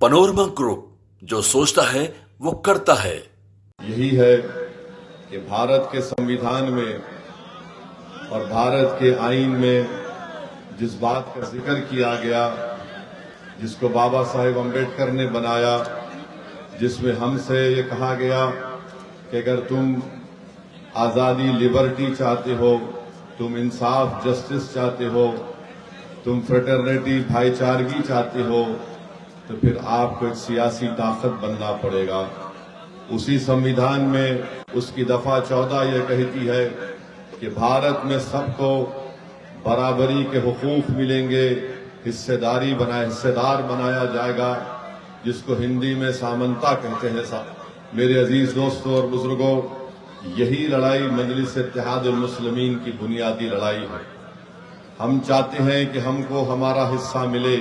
Panorama group, जो सोचता है वो करता है। यही है कि भारत के संविधान में और भारत के आईन में जिस बात का जिक्र किया गया, जिसको बाबा साहेब अम्बेडकर ने बनाया, जिसमें हमसे ये कहा गया कि अगर तुम आज़ादी, लिबर्टी चाहते हो, तुम इंसाफ, जस्टिस चाहते हो, तुम फ्रेटर्निटी, भाईचारगी चाहते हो, तो फिर आपको एक सियासी ताकत बनना पड़ेगा। उसी संविधान में उसकी दफा 14 यह कहती है कि भारत में सबको बराबरी के हुकूक मिलेंगे, हिस्सेदार बनाया जाएगा, जिसको हिंदी में सामंता कहते हैं। मेरे अजीज दोस्तों और बुजुर्गों, यही लड़ाई मजलिस इत्तेहादुल मुस्लिमीन की बुनियादी लड़ाई है। हम चाहते हैं कि हमको हमारा हिस्सा मिले।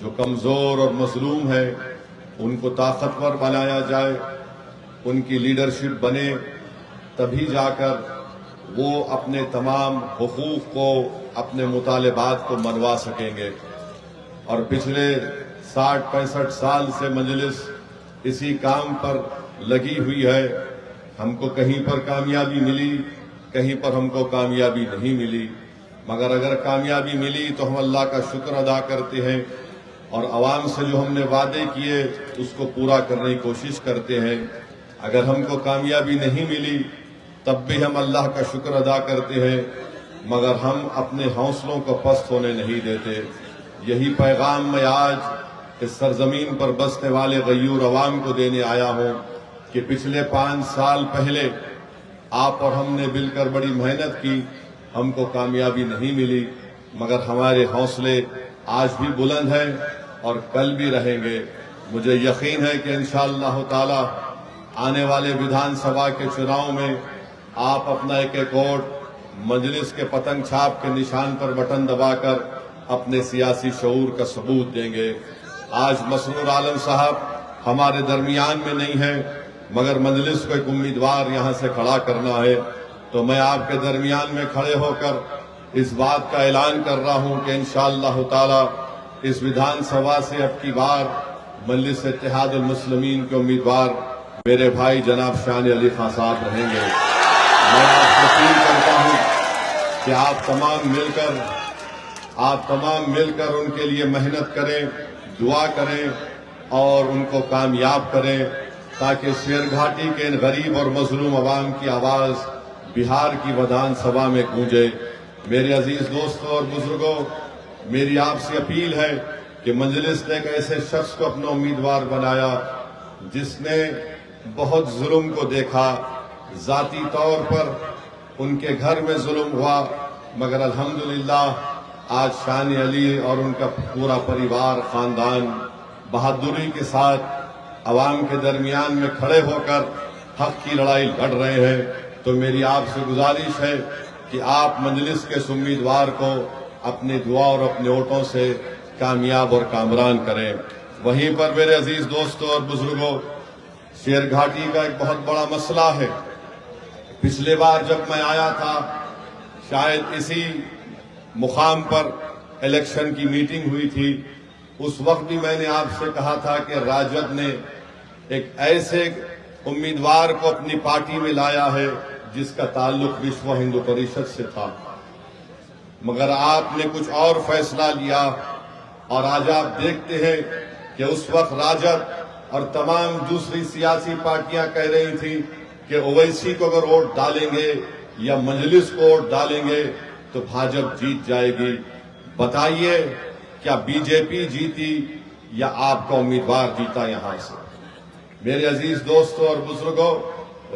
जो कमजोर और मजलूम है उनको ताकतवर बनाया जाए, उनकी लीडरशिप बने, तभी जाकर वो अपने तमाम हुकूक को, अपने मुतालिबात को मनवा सकेंगे। और पिछले 60-65 साल से मजलिस इसी काम पर लगी हुई है। हमको कहीं पर कामयाबी मिली, कहीं पर हमको कामयाबी नहीं मिली, मगर अगर कामयाबी मिली तो हम अल्लाह का शुक्र अदा करते हैं और अवाम से जो हमने वादे किए उसको पूरा करने की कोशिश करते हैं। अगर हमको कामयाबी नहीं मिली तब भी हम अल्लाह का शुक्र अदा करते हैं, मगर हम अपने हौसलों को पस्त होने नहीं देते। यही पैगाम मैं आज इस सरजमीन पर बसने वाले गयूर अवाम को देने आया हूं कि पिछले 5 साल पहले आप और हमने मिलकर बड़ी मेहनत की, हमको कामयाबी नहीं मिली, मगर हमारे हौसले आज भी बुलंद हैं और कल भी रहेंगे। मुझे यकीन है कि इंशाअल्लाह ताला आने वाले विधानसभा के चुनाव में आप अपना एक वोट मजलिस के पतंग छाप के निशान पर बटन दबाकर अपने सियासी शऊर का सबूत देंगे। आज मसरूर आलम साहब हमारे दरमियान में नहीं है, मगर मजलिस को एक उम्मीदवार यहां से खड़ा करना है, तो मैं आपके दरमियान में खड़े होकर इस बात का ऐलान कर रहा हूं कि इंशाअल्लाह ताला इस विधानसभा से अब की बार मजलिस इत्तेहादुल मुस्लिमीन के उम्मीदवार मेरे भाई जनाब शान अली खान साहब रहेंगे। मैं आपसे अपील करता हूं कि आप तमाम मिलकर उनके लिए मेहनत करें, दुआ करें और उनको कामयाब करें, ताकि शेरघाटी के इन गरीब और मजलूम अवाम की आवाज बिहार की विधानसभा में गूंजे। मेरे अजीज दोस्तों और बुजुर्गों, मेरी आपसे अपील है कि मजलिस ने एक ऐसे शख्स को अपना उम्मीदवार बनाया जिसने बहुत जुल्म को देखा। जाती तौर पर उनके घर में जुल्म हुआ, मगर अल्हम्दुलिल्लाह आज शान अली और उनका पूरा परिवार, खानदान बहादुरी के साथ अवाम के दरमियान में खड़े होकर हक की लड़ाई लड़ रहे हैं। तो मेरी आपसे गुजारिश है कि आप मजलिस के उम्मीदवार को अपनी दुआ और अपने वोटों से कामयाब और कामरान करें। वहीं पर मेरे अजीज दोस्तों और बुजुर्गों, शेरघाटी का एक बहुत बड़ा मसला है। पिछले बार जब मैं आया था, शायद इसी मुकाम पर इलेक्शन की मीटिंग हुई थी, उस वक्त भी मैंने आपसे कहा था कि राजद ने एक ऐसे उम्मीदवार को अपनी पार्टी में लाया है जिसका ताल्लुक विश्व हिंदू परिषद से था, मगर आपने कुछ और फैसला लिया। और आज आप देखते हैं कि उस वक्त राजद और तमाम दूसरी सियासी पार्टियां कह रही थी कि ओवैसी को अगर वोट डालेंगे या मजलिस को वोट डालेंगे तो भाजपा जीत जाएगी। बताइए, क्या बीजेपी जीती या आपका उम्मीदवार जीता? यहां से मेरे अजीज दोस्तों और बुजुर्गों,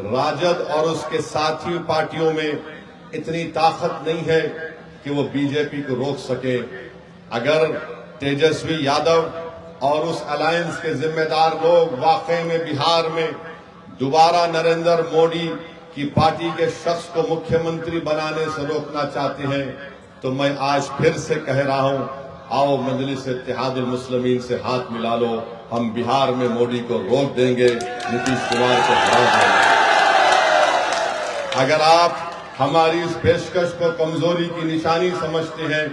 राजद और उसके साथी पार्टियों में इतनी ताकत नहीं है कि वो बीजेपी को रोक सके। अगर तेजस्वी यादव और उस अलायंस के जिम्मेदार लोग वाकई में बिहार में दोबारा नरेंद्र मोदी की पार्टी के शख्स को मुख्यमंत्री बनाने से रोकना चाहते हैं, तो मैं आज फिर से कह रहा हूं, आओ मजलिस इत्तेहादुल मुस्लिमीन से हाथ मिला लो, हम बिहार में मोदी को रोक देंगे, नीतीश कुमार को हरा देंगे। अगर आप हमारी इस पेशकश को कमजोरी की निशानी समझते हैं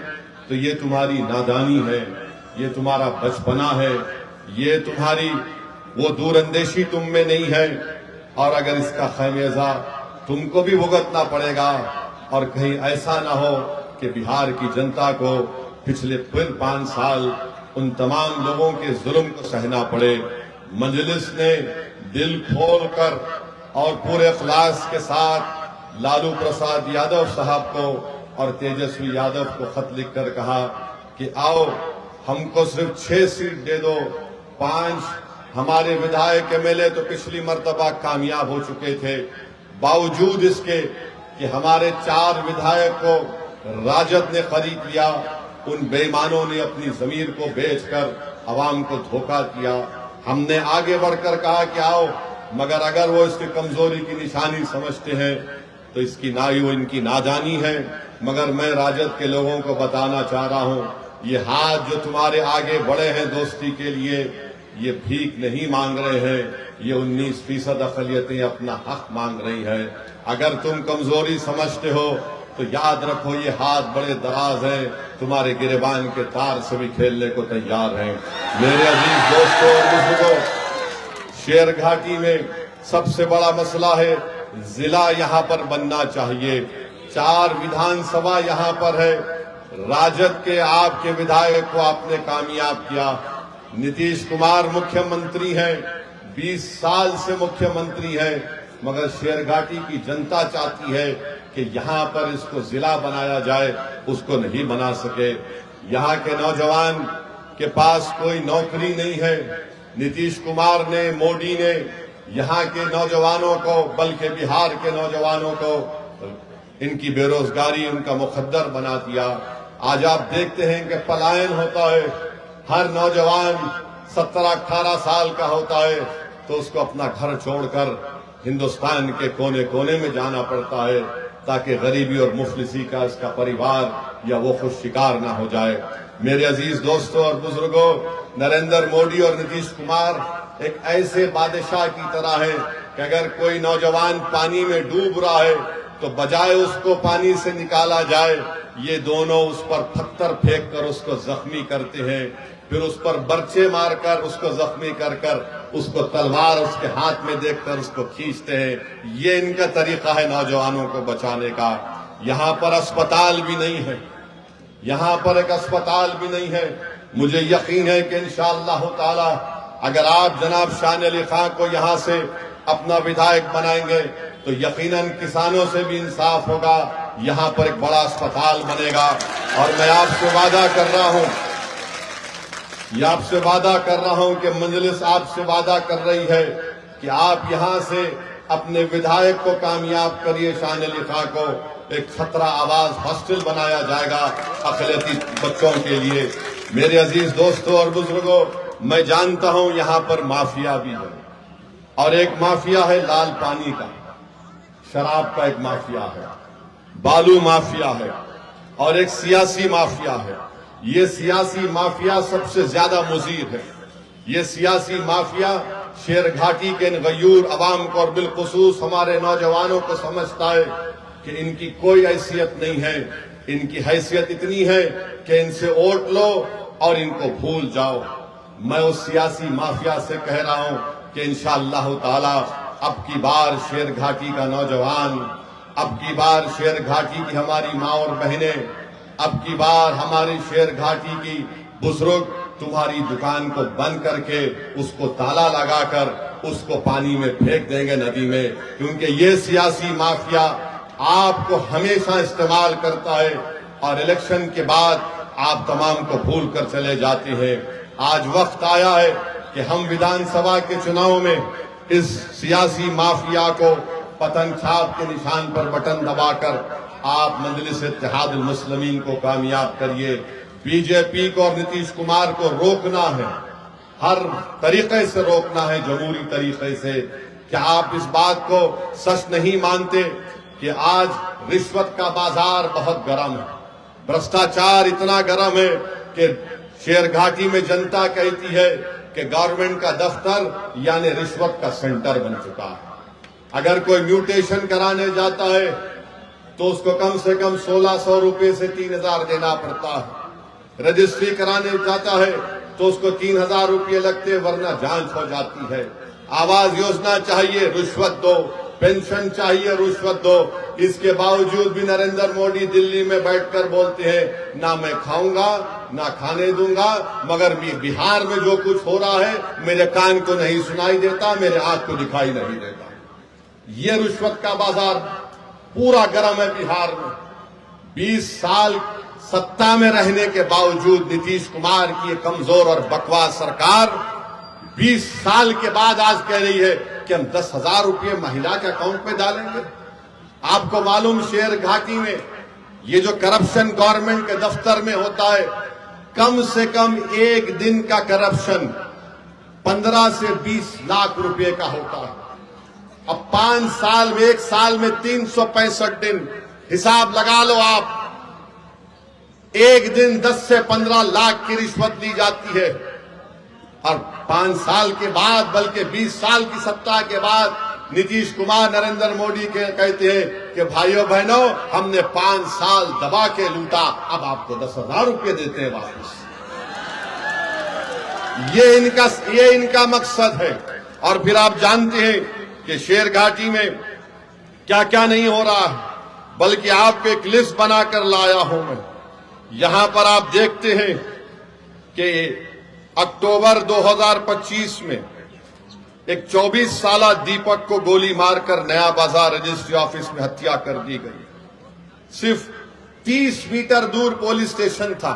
तो ये तुम्हारी नादानी है, ये तुम्हारा बचपना है, ये तुम्हारी वो दूरंदेशी तुम में नहीं है, और अगर इसका खमियाजा तुमको भी भुगतना पड़ेगा। और कहीं ऐसा ना हो कि बिहार की जनता को पिछले फिर 5 साल उन तमाम लोगों के जुल्म को सहना पड़े। मजलिस ने दिल खोलकर और पूरे इखलास के साथ लालू प्रसाद यादव साहब को और तेजस्वी यादव को खत लिखकर कहा कि आओ हमको सिर्फ 6 सीट दे दो, 5 हमारे विधायक एमएलए तो पिछली मर्तबा कामयाब हो चुके थे, बावजूद इसके कि हमारे 4 विधायक को राजद ने खरीद लिया, उन बेईमानों ने अपनी जमीर को बेचकर अवाम को धोखा दिया। हमने आगे बढ़कर कहा कि आओ, मगर अगर वो इसकी कमजोरी की निशानी समझते हैं तो इसकी वो इनकी नादानी है। मगर मैं राजद के लोगों को बताना चाह रहा हूं, ये हाथ जो तुम्हारे आगे बढ़े हैं दोस्ती के लिए, ये भीख नहीं मांग रहे हैं, ये 19% अक़लियतें अपना हक मांग रही है। अगर तुम कमजोरी समझते हो तो याद रखो ये हाथ बड़े दराज हैं, तुम्हारे गिरेबान के तार से भी खेलने को तैयार हैं। मेरे अजीज दोस्तों और बुजुर्गों, शेर घाटी में सबसे बड़ा मसला है, जिला यहाँ पर बनना चाहिए। 4 विधानसभा यहाँ पर है, राजद के आपके विधायक को आपने कामयाब किया। नीतीश कुमार मुख्यमंत्री हैं, 20 साल से मुख्यमंत्री हैं, मगर शेरघाटी की जनता चाहती है कि यहाँ पर इसको जिला बनाया जाए, उसको नहीं बना सके। यहाँ के नौजवान के पास कोई नौकरी नहीं है। नीतीश कुमार ने, मोदी ने यहाँ के नौजवानों को, बल्कि बिहार के नौजवानों को इनकी बेरोजगारी, उनका मुकद्दर बना दिया। आज आप देखते हैं कि पलायन होता है, हर नौजवान 17-18 साल का होता है तो उसको अपना घर छोड़कर हिंदुस्तान के कोने कोने में जाना पड़ता है ताकि गरीबी और मुफलिसी का इसका परिवार या वो खुद शिकार ना हो जाए। मेरे अजीज दोस्तों और बुजुर्गों, नरेंद्र मोदी और नीतीश कुमार एक ऐसे बादशाह की तरह है कि अगर कोई नौजवान पानी में डूब रहा है तो बजाय उसको पानी से निकाला जाए, ये दोनों उस पर पत्थर फेंक कर उसको जख्मी करते हैं, फिर उस पर बर्छे मारकर उसको जख्मी कर कर उसको तलवार उसके हाथ में देखकर उसको खींचते हैं। ये इनका तरीका है नौजवानों को बचाने का। यहाँ पर अस्पताल भी नहीं है, यहाँ पर एक अस्पताल भी नहीं है। मुझे यकीन है कि इंशाअल्लाह ताला अगर आप जनाब शान अली खां को यहाँ से अपना विधायक बनाएंगे तो यकीनन किसानों से भी इंसाफ होगा, यहाँ पर एक बड़ा अस्पताल बनेगा। और मैं आपसे वादा कर रहा हूँ, आपसे वादा कर रहा हूं कि मजलिस आपसे वादा कर रही है कि आप यहां से अपने विधायक को कामयाब करिए, शान अली खां को। एक 17 आवाज हॉस्टल बनाया जाएगा अक़लियती बच्चों के लिए। मेरे अजीज दोस्तों और बुजुर्गों, मैं जानता हूं यहां पर माफिया भी है, और एक माफिया है लाल पानी का, शराब का एक माफिया है, बालू माफिया है, और एक सियासी माफिया है। ये सियासी माफिया सबसे ज्यादा मुज़ीर है। ये सियासी माफिया शेरघाटी के गयूर अवाम को और बिलखुसूस हमारे नौजवानों को समझता है कि इनकी कोई हैसियत नहीं है। इनकी हैसियत इतनी है कि इनसे वोट लो और इनको भूल जाओ। मैं उस सियासी माफिया से कह रहा हूं कि इंशाअल्लाह ताला अब की बार शेरघाटी का नौजवान, अब की बार शेरघाटी की हमारी माँ और बहनें, अब की बार हमारी शेरघाटी की बुजुर्ग तुम्हारी दुकान को बंद करके उसको ताला लगाकर उसको पानी में फेंक देंगे, नदी में, क्योंकि ये सियासी माफिया आपको हमेशा इस्तेमाल करता है और इलेक्शन के बाद आप तमाम को भूल कर चले जाते हैं। आज वक्त आया है कि हम विधानसभा के चुनाव में इस सियासी माफिया को पतंग छाप के निशान पर बटन दबाकर आप मजलिस इत्तेहादुल मुस्लिमीन को कामयाब करिए। बीजेपी को और नीतीश कुमार को रोकना है, हर तरीके से रोकना है, जमहूरी तरीके से। क्या आप इस बात को सच नहीं मानते कि आज रिश्वत का बाजार बहुत गर्म है, भ्रष्टाचार इतना गर्म है कि शेरघाटी में जनता कहती है कि गवर्नमेंट का दफ्तर यानी रिश्वत का सेंटर बन चुका है। अगर कोई म्यूटेशन कराने जाता है तो उसको कम से कम 1600 रुपए से 3000 देना पड़ता है। रजिस्ट्री कराने जाता है तो उसको 3,000 रुपये लगते, वरना जांच हो जाती है। आवास योजना चाहिए, रिश्वत दो। पेंशन चाहिए, रिश्वत दो। इसके बावजूद भी नरेंद्र मोदी दिल्ली में बैठकर बोलते हैं, ना मैं खाऊंगा ना खाने दूंगा, मगर बिहार में जो कुछ हो रहा है मेरे कान को नहीं सुनाई देता, मेरे आंख को दिखाई नहीं देता। ये रिश्वत का बाजार पूरा गर्म है बिहार में। 20 साल सत्ता में रहने के बावजूद नीतीश कुमार की कमजोर और बकवास सरकार 20 साल के बाद आज कह रही है कि हम 10,000 रुपये महिला के अकाउंट में डालेंगे। आपको मालूम, शेर घाटी में ये जो करप्शन गवर्नमेंट के दफ्तर में होता है, कम से कम एक दिन का करप्शन 15 से 20 लाख रुपए का होता है। अब 5 साल में, एक साल में 365 दिन, हिसाब लगा लो आप। एक दिन 10 से 15 लाख की रिश्वत ली जाती है, और 5 साल के बाद, बल्कि 20 साल की सत्ता के बाद नीतीश कुमार नरेंद्र मोदी के कहते हैं कि भाइयों बहनों, हमने 5 साल दबा के लूटा, अब आपको 10,000 रुपये देते हैं वापस। ये इनका मकसद है। और फिर आप जानते हैं कि शेर घाटी में क्या क्या नहीं हो रहा है, बल्कि आपको एक लिस्ट बनाकर लाया हूं मैं। यहां पर आप देखते हैं कि अक्टूबर 2025 में एक 24 साला दीपक को गोली मारकर नया बाजार रजिस्ट्री ऑफिस में हत्या कर दी गई। सिर्फ 30 मीटर दूर पुलिस स्टेशन था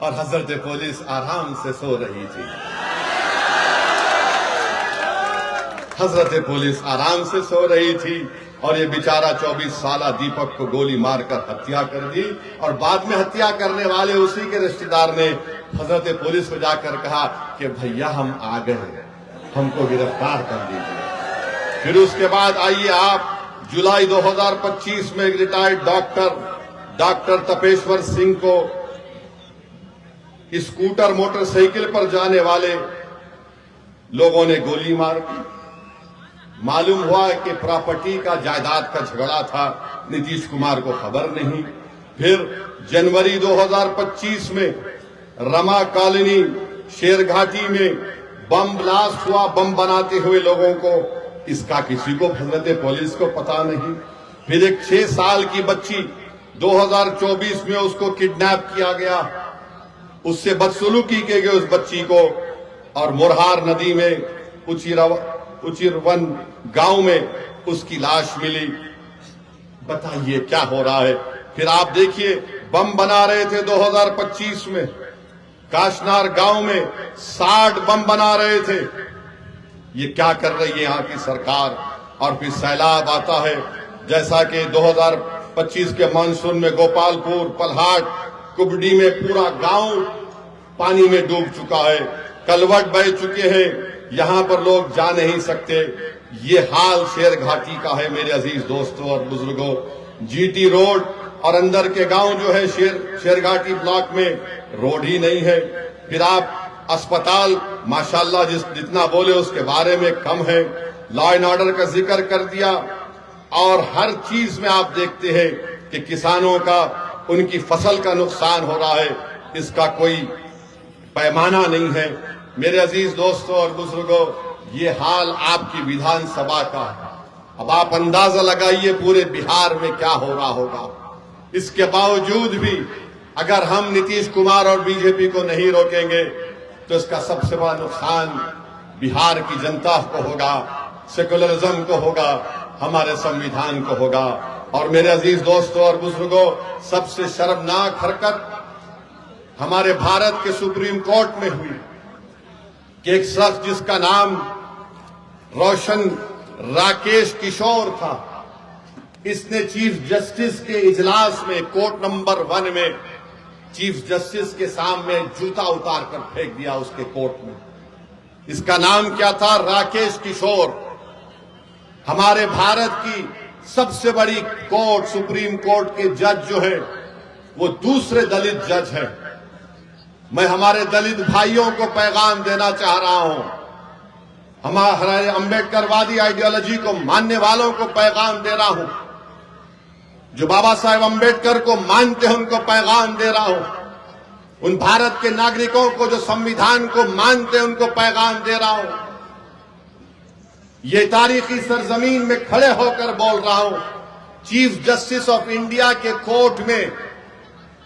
और हजरत पुलिस आराम से सो रही थी। हजरत पुलिस आराम से सो रही थी और ये बेचारा 24 साला दीपक को गोली मारकर हत्या कर दी। और बाद में हत्या करने वाले उसी के रिश्तेदार ने हजरत पुलिस को जाकर कहा कि भैया हम आ गए, हमको गिरफ्तार कर दीजिए। फिर उसके बाद आइए आप, जुलाई 2025 में एक रिटायर्ड डॉक्टर तपेश्वर सिंह को स्कूटर मोटरसाइकिल पर जाने वाले लोगों ने गोली मार दी। मालूम हुआ कि प्रॉपर्टी का, जायदाद का झगड़ा था, नीतीश कुमार को खबर नहीं। फिर जनवरी 2025 में रमा कॉलोनी शेरघाटी में बम ब्लास्ट हुआ, बम बनाते हुए लोगों को, इसका किसी को, हजरत पुलिस को पता नहीं। फिर एक 6 साल की बच्ची 2024 में उसको किडनैप किया गया, उससे बदसलूकी की गई उस बच्ची को, और मुरहार नदी में उचिरवन गांव में उसकी लाश मिली। बताइए क्या हो रहा है। फिर आप देखिए, बम बना रहे थे 2025 में काशनार गांव में, 60 बम बना रहे थे। ये क्या कर रही है यहाँ की सरकार। और फिर सैलाब आता है, जैसा कि 2025 के मानसून में गोपालपुर, पलहाट, कुबड़ी में पूरा गांव पानी में डूब चुका है, कलवट बह चुके हैं, यहां पर लोग जा नहीं सकते। ये हाल शेरघाटी का है मेरे अजीज दोस्तों और बुजुर्गों। जीटी रोड और अंदर के गांव जो है शेरघाटी ब्लॉक में रोड ही नहीं है। फिर आप अस्पताल, माशाल्लाह जितना बोले उसके बारे में कम है। लॉ एंड ऑर्डर का जिक्र कर दिया, और हर चीज में आप देखते हैं कि किसानों का, उनकी फसल का नुकसान हो रहा है, इसका कोई पैमाना नहीं है। मेरे अजीज दोस्तों और बुजुर्गों, ये हाल आपकी विधानसभा का है। अब आप अंदाजा लगाइए पूरे बिहार में क्या हो रहा होगा। इसके बावजूद भी अगर हम नीतीश कुमार और बीजेपी को नहीं रोकेंगे तो इसका सबसे बड़ा नुकसान बिहार की जनता को होगा, सेकुलरिज्म को होगा, हमारे संविधान को होगा। और मेरे अजीज दोस्तों और बुजुर्गों, सबसे शर्मनाक हरकत हमारे भारत के सुप्रीम कोर्ट में हुई कि एक शख्स जिसका नाम रोशन राकेश किशोर था, इसने चीफ जस्टिस के इजलास में, कोर्ट नंबर 1 में, चीफ जस्टिस के सामने जूता उतार कर फेंक दिया उसके कोर्ट में। इसका नाम क्या था? राकेश किशोर। हमारे भारत की सबसे बड़ी कोर्ट, सुप्रीम कोर्ट के जज जो है वो दूसरे दलित जज हैं। मैं हमारे दलित भाइयों को पैगाम देना चाह रहा हूं, हमारे अंबेडकरवादी आइडियोलॉजी को मानने वालों को पैगाम दे रहा हूं, जो बाबा साहेब अंबेडकर को मानते हैं उनको पैगाम दे रहा हूं। उन भारत के नागरिकों को जो संविधान को मानते हैं उनको पैगाम दे रहा हूं। ये तारीखी सरजमीन में खड़े होकर बोल रहा हूं। चीफ जस्टिस ऑफ इंडिया के कोर्ट में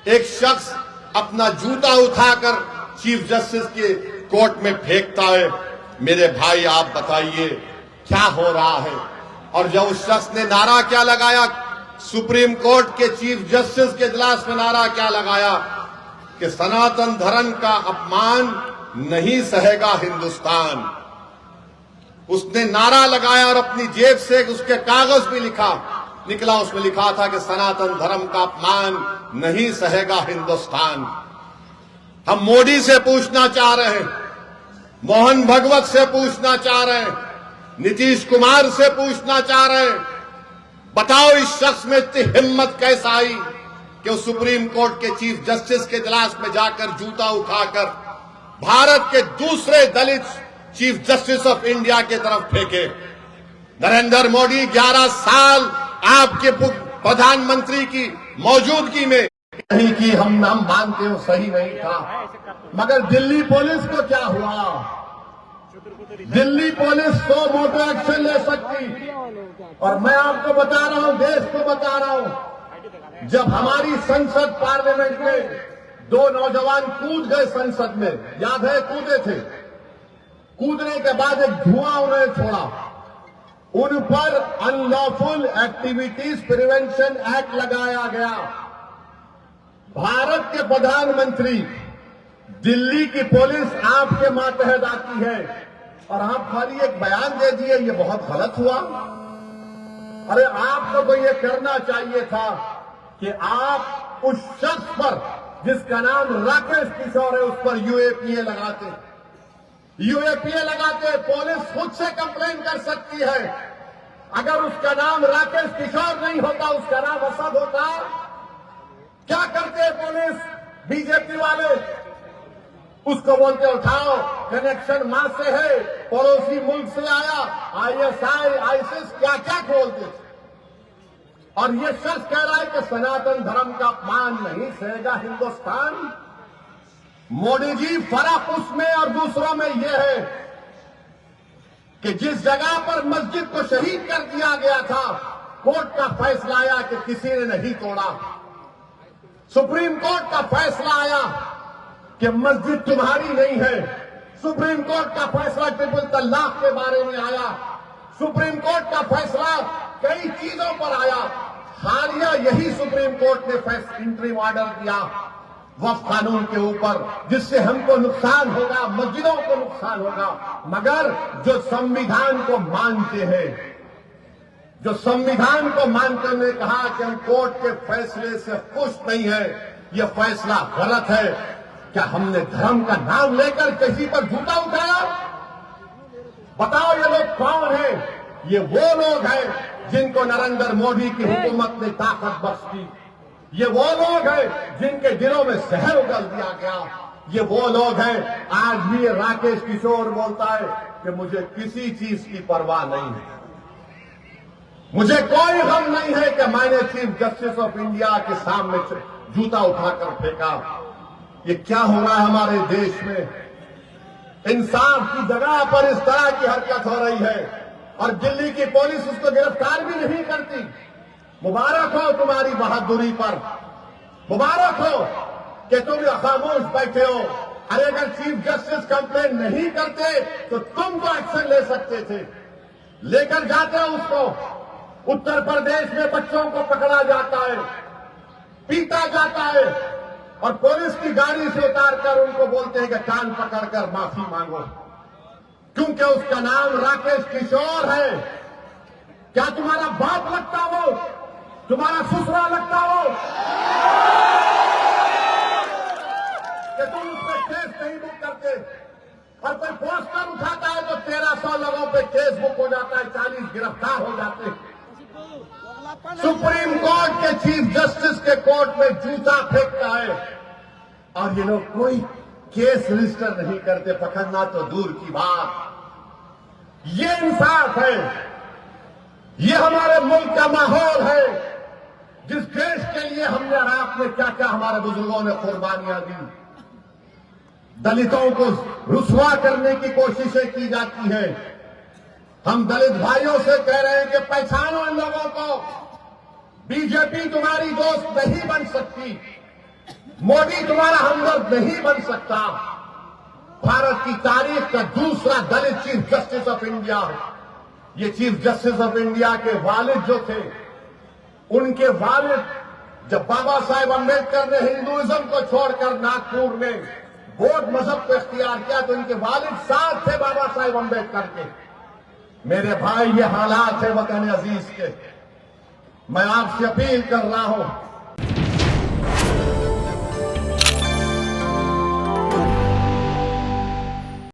एक शख्स अपना जूता उठाकर चीफ जस्टिस के कोर्ट में फेंकता है। मेरे भाई आप बताइए क्या हो रहा है? और जब उस शख्स ने नारा क्या लगाया, सुप्रीम कोर्ट के चीफ जस्टिस के इजलास में नारा क्या लगाया कि सनातन धर्म का अपमान नहीं सहेगा हिंदुस्तान। उसने नारा लगाया और अपनी जेब से उसके कागज भी निकला, उसमें लिखा था कि सनातन धर्म का अपमान नहीं सहेगा हिंदुस्तान। हम मोदी से पूछना चाह रहे हैं, मोहन भगवत से पूछना चाह रहे हैं, नीतीश कुमार से पूछना चाह रहे हैं, बताओ इस शख्स में इतनी हिम्मत कैसे आई कि वो सुप्रीम कोर्ट के चीफ जस्टिस के इजलास में जाकर जूता उठाकर भारत के दूसरे दलित चीफ जस्टिस ऑफ इंडिया की तरफ फेंके। नरेंद्र मोदी 11 साल आपके प्रधानमंत्री की मौजूदगी में नहीं की, हम मानते हो सही नहीं था। मगर दिल्ली पुलिस को क्या हुआ? दिल्ली पुलिस तो मोटो एक्शन ले सकती। और मैं आपको बता रहा हूं, देश को बता रहा हूं, जब हमारी संसद पार्लियामेंट में 2 नौजवान कूद गए संसद में, याद है? कूदे थे। कूदने के बाद एक धुआं उन्होंने छोड़ा। उन पर अनलॉफुल एक्टिविटीज प्रिवेंशन एक्ट लगाया गया। भारत के प्रधानमंत्री, दिल्ली की पुलिस आपके मातहत आती है और आप खाली एक बयान दे दिए, ये बहुत गलत हुआ। अरे आपको तो ये करना चाहिए था कि आप उस शख्स पर जिसका नाम राकेश किशोर है, उस पर यूएपीए लगाते। यूएपीए लगाते, पुलिस खुद से कंप्लेन कर सकती है। अगर उसका नाम राकेश किशोर नहीं होता, उसका नाम असद होता, क्या करते पुलिस? बीजेपी वाले उसको बोलते उठाओ, कनेक्शन मां से है, पड़ोसी मुल्क से आया, आईएसआई, आईसिस, क्या क्या खोलते थे। और ये शख्स कह रहा है कि सनातन धर्म का अपमान नहीं सहेगा हिंदुस्तान। मोदी जी, फर्क उसमें और दूसरों में यह है कि जिस जगह पर मस्जिद को शहीद कर दिया गया था, कोर्ट का फैसला आया कि किसी ने नहीं तोड़ा। सुप्रीम कोर्ट का फैसला आया कि मस्जिद तुम्हारी नहीं है। सुप्रीम कोर्ट का फैसला ट्रिपल तलाक के बारे में आया। सुप्रीम कोर्ट का फैसला कई चीजों पर आया। हालिया यही सुप्रीम कोर्ट ने इंटरिम ऑर्डर दिया वक्फ कानून के ऊपर, जिससे हमको नुकसान होगा, मस्जिदों को नुकसान होगा। मगर जो संविधान को मानते हैं, जो संविधान को मानकर ने कहा कि हम कोर्ट के फैसले से खुश नहीं है, यह फैसला गलत है। क्या हमने धर्म का नाम लेकर किसी पर जूता उठाया? बताओ ये लोग कौन हैं? ये वो लोग हैं जिनको नरेंद्र मोदी की हुकूमत ने ताकत बख्श दी। ये वो लोग हैं जिनके दिलों में जहर उगल दिया गया। ये वो लोग हैं, आज भी ये राकेश किशोर बोलता है कि मुझे किसी चीज की परवाह नहीं है, मुझे कोई गम नहीं है कि मैंने चीफ जस्टिस ऑफ इंडिया के सामने जूता उठाकर फेंका। ये क्या हो रहा है हमारे देश में? इंसाफ की जगह पर इस तरह की हरकत हो रही है और दिल्ली की पुलिस उसको गिरफ्तार भी नहीं करती। मुबारक हो तुम्हारी बहादुरी पर, मुबारक हो कि तुम खामोश बैठे हो। अरे अगर चीफ जस्टिस कंप्लेन नहीं करते तो तुम तो एक्शन ले सकते थे, लेकर जाते हो उसको। उत्तर प्रदेश में बच्चों को पकड़ा जाता है, पीटा जाता है और पुलिस की गाड़ी से उतारकर उनको बोलते हैं कि कान पकड़कर माफी मांगो, क्योंकि उसका नाम राकेश किशोर है। क्या तुम्हारा बाप लगता हो? तुम्हारा ससुरा लगता हो कि तुम उस पर केस नहीं बुक करते? और कोई पोस्टर उठाता है तो 1300 लोगों पे केस बुक हो जाता है, 40 गिरफ्तार हो जाते हैं। सुप्रीम कोर्ट के चीफ जस्टिस के कोर्ट में जूता फेंकता है और ये लोग कोई केस रजिस्टर नहीं करते, पकड़ना तो दूर की बात। ये इंसाफ है, ये हमारे मुल्क का माहौल है, जिस देश के लिए हमने और आपने क्या क्या हमारे बुजुर्गों ने कुर्बानियां दी। दलितों को रुसवा करने की कोशिशें की जाती है। हम दलित भाइयों से कह रहे हैं कि पहचानो इन लोगों को। बीजेपी तुम्हारी दोस्त नहीं बन सकती, मोदी तुम्हारा हमदर्द नहीं बन सकता। भारत की तारीख का दूसरा दलित चीफ जस्टिस ऑफ इंडिया, ये चीफ जस्टिस ऑफ इंडिया के वालिद जो थे, उनके वालिद जब बाबा साहेब अम्बेडकर ने हिंदुइज्म को छोड़कर नागपुर में बौद्ध मजहब को इख्तियार किया तो इनके वालिद साथ थे बाबा साहेब अम्बेडकर के। मेरे भाई, ये हालात है वतन अजीज के। मैं आपसे अपील कर रहा हूं